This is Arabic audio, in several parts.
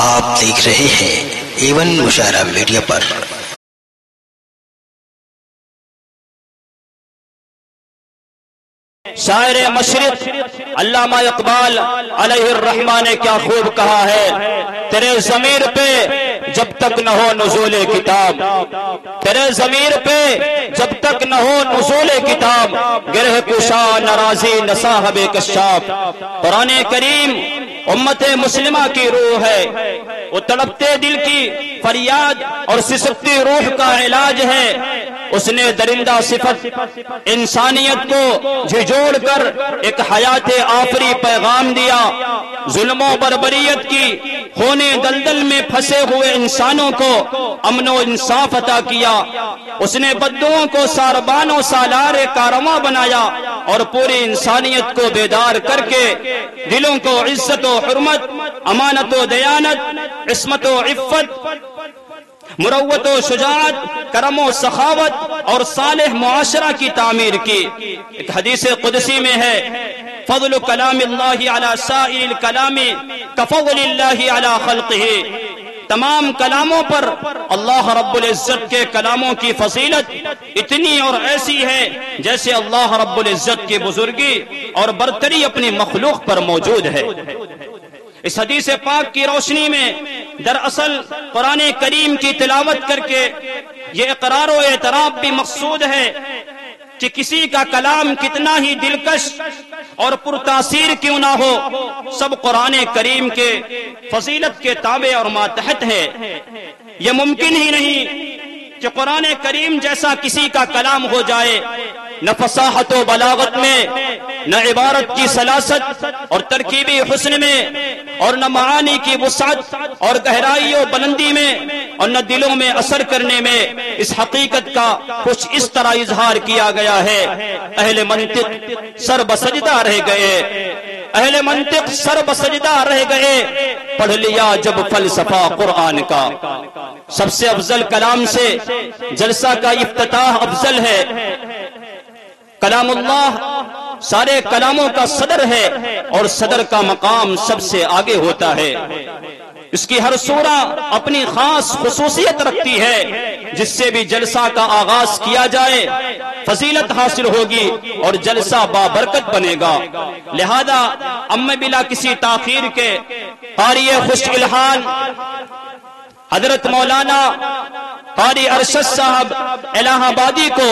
آپ دیکھ رہے ہیں ایون مشاعرہ میڈیا پر۔ شاعر مشرق علامہ اقبال علیہ الرحمہ نے کیا خوب کہا ہے، تیرے ضمیر پہ جب تک نہ ہو نزول کتاب، تیرے ضمیر پہ جب تک نہ ہو نزول کتاب، گرہ کشا ناراضی نہ صاحب کشاف۔ قرآن کریم امت مسلمہ کی روح ہے، وہ تڑپتے دل کی فریاد اور سسکتی روح کا علاج ہے۔ اس نے درندہ صفت انسانیت کو جھجوڑ کر ایک حیات آفری پیغام دیا، ظلم و بربریت کی ہونے دلدل میں پھنسے ہوئے انسانوں کو امن و انصاف عطا کیا۔ اس نے بدوؤں کو ساربان و سالار کارواں بنایا اور پوری انسانیت کو بیدار کر کے دلوں کو عزت و حرمت، امانت و دیانت، عصمت و عفت، مروت و شجاعت، کرم و سخاوت اور صالح معاشرہ کی تعمیر کی۔ ایک حدیث قدسی میں ہے، فضل کلام اللہ علی سائر الکلام کفضل اللہ علی خلقہ۔ تمام کلاموں پر اللہ رب العزت کے کلاموں کی فضیلت اتنی اور ایسی ہے جیسے اللہ رب العزت کی بزرگی اور برتری اپنی مخلوق پر موجود ہے۔ اس حدیث پاک کی روشنی میں دراصل قرآن کریم کی تلاوت کر کے یہ اقرار و اعتراف بھی مقصود ہے کہ کسی کا کلام کتنا ہی دلکش اور پرتاثیر کیوں نہ ہو، سب قرآن کریم کے فضیلت کے تابع اور ماتحت ہے۔ یہ ممکن ہی نہیں کہ قرآن کریم جیسا کسی کا کلام ہو جائے، نہ فصاحت و بلاغت میں، نہ عبارت کی سلاست اور ترکیبی حسن میں، اور نہ معانی کی وسعت اور گہرائی و بلندی میں، اور نہ دلوں میں اثر کرنے میں۔ اس حقیقت کا کچھ اس طرح اظہار کیا گیا ہے، اہل منطق سر بسجدہ رہ گئے، اہل منطق سر بسجدہ رہ گئے، پڑھ لیا جب فلسفہ قرآن کا۔ سب سے افضل کلام سے جلسہ کا افتتاح افضل ہے۔ کلام اللہ سارے کلاموں کا صدر ہے اور صدر کا مقام سب سے آگے ہوتا ہے۔ اس کی ہر سورہ اپنی خاص خصوصیت رکھتی ہے، جس سے بھی جلسہ کا آغاز کیا جائے فضیلت حاصل ہوگی اور جلسہ بابرکت بنے گا۔ لہذا ام بلا کسی تاخیر کے قاری خوش الحان حضرت مولانا قاری ارشد صاحب الہ آبادی کو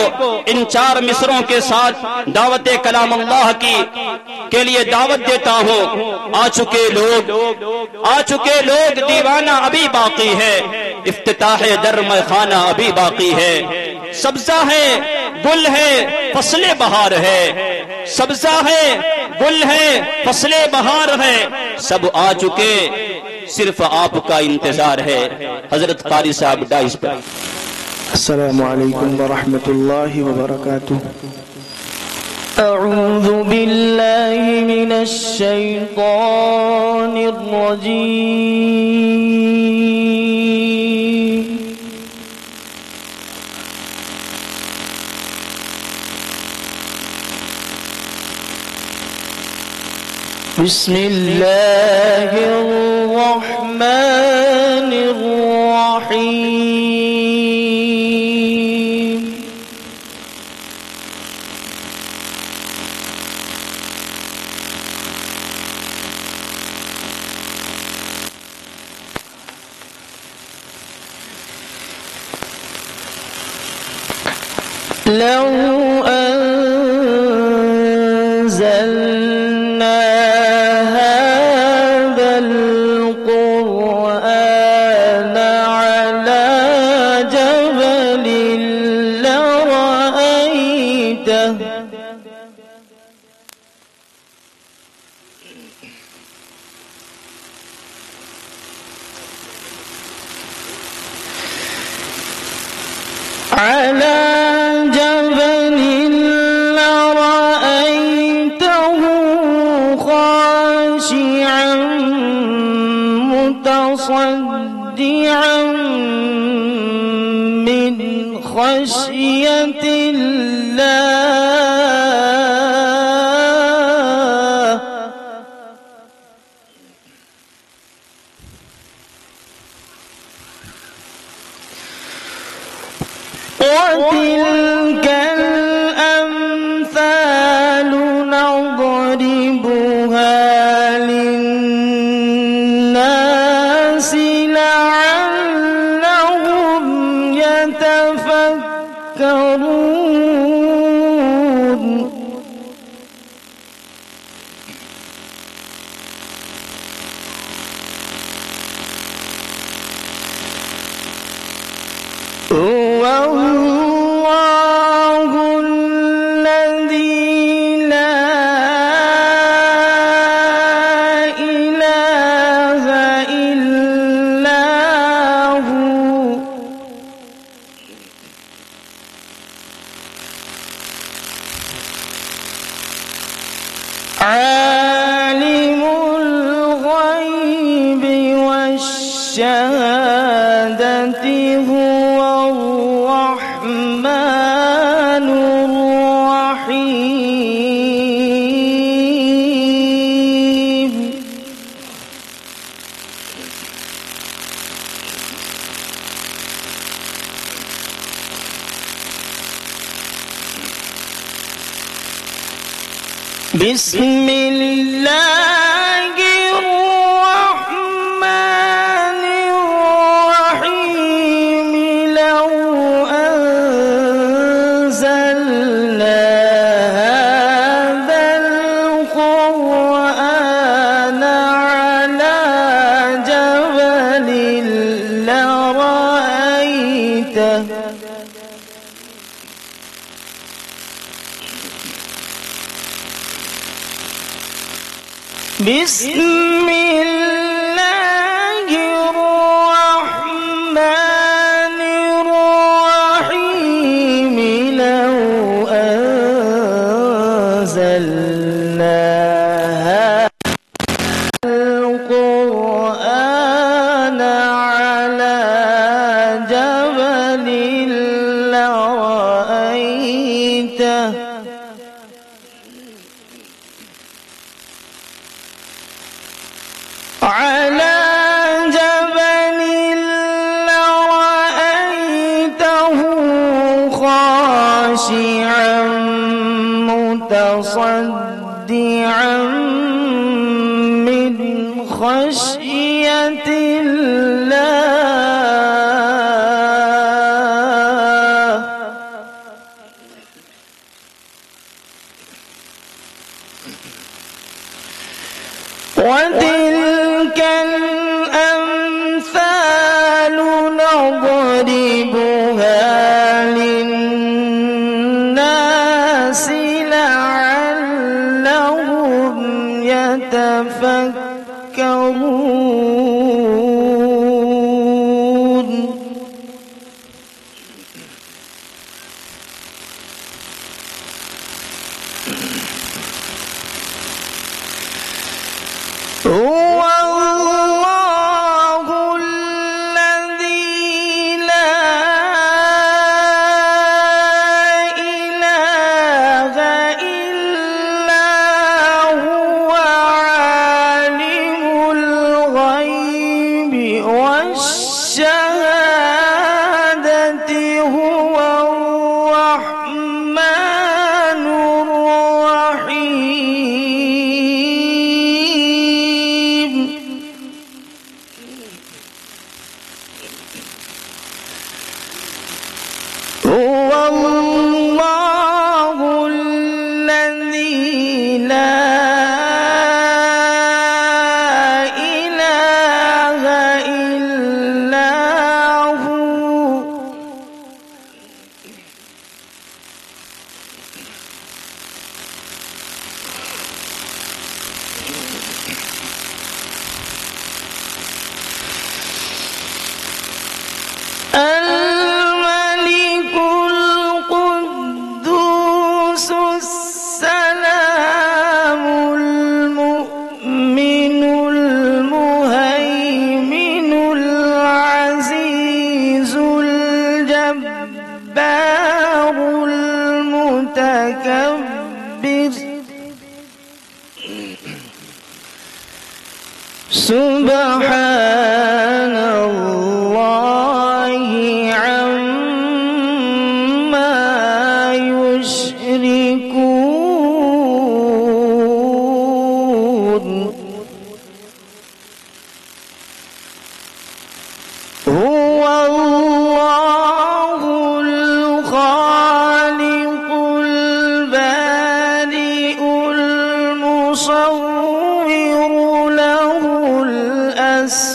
ان 4 مصروں کے ساتھ دعوت کلام اللہ کی کے لیے دعوت دیتا ہوں۔ آ چکے لوگ دیوانہ ابھی باقی ہے، افتتاح در میخانہ ابھی باقی ہے۔ سبزہ ہے گل ہے فصل بہار ہے، سبزہ ہے گل ہے فصل بہار ہے، سب آ چکے صرف آپ کا انتظار ہے۔ حضرت قاری صاحب ڈائز پر۔ السلام علیکم ورحمۃ اللہ وبرکاتہ۔ اعوذ باللہ من الشیطان الرجیم۔ بسم اللہ الرحمن الرحیم۔ لو أنزلنا هذا القرآن على جبل لرأيته خاشعا متصدعا من خشية الله وتلك الأمثال نضربها للناس لعلهم يتفكرون. هو الله الذي لا إله إلا هو عالم الغيب والشهادة هو الرحمن الرحيم. بسم الله الرحمن الرحيم. لو أنزلنا هذا القرآن على جبل لرأيته بسم الله الرحمن الرحيم. لو أنزلنا هذا القرآن على جبل لرأيته خاشعا متصدعا من خشية الله. وتلك الأمثال نضربها للناس لعلهم يتفكرون. هو الله الذي لا إله إلا هو عالم الغيب والشهادة هو الرحمن الرحيم. هو الله الذي لا إله إلا هو الملك القدوس السلام المؤمن المهيمن العزيز الجبار المتكبر سبحان الله عما الله الخالق البارئ المصور له الأسماء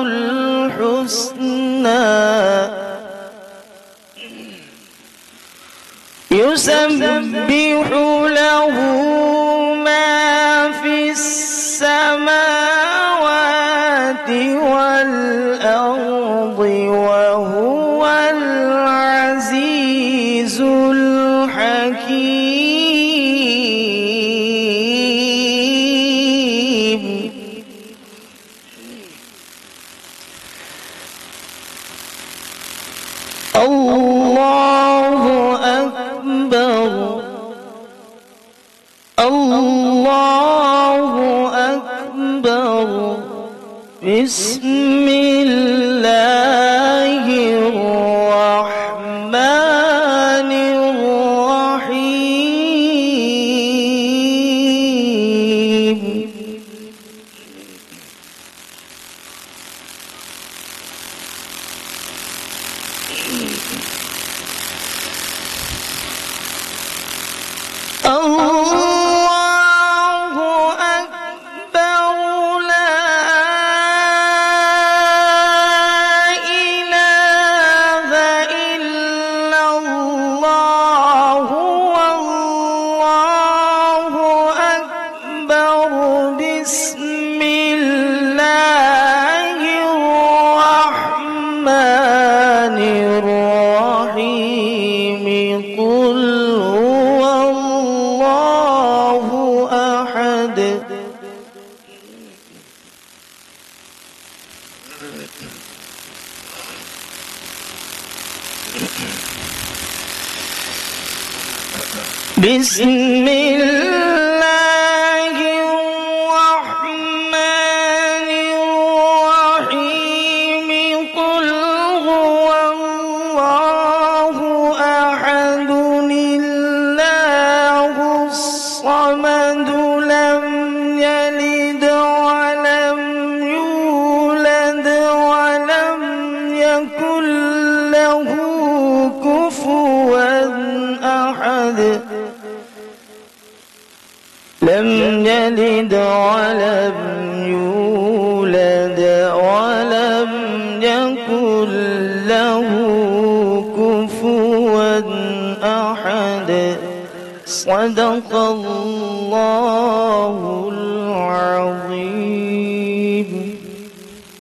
الحسنى يسبح له ما في السماوات والأرض وهو العزيز الحكيم. الله أكبر الله أكبر بسم الله الرحمن الرحيم. الله أكبر لا إله إلا الله والله أكبر بسم الله الرحمن الرحيم. قل هو الله أحد بسم الله الرحمن الرحيم. قل هو الله أحد الله الصمد لم يلد ولم يولد ولم يكن له كفوا أحد. لم يلد ولم يولد ولم يكن له كفوا أحد. صدق الله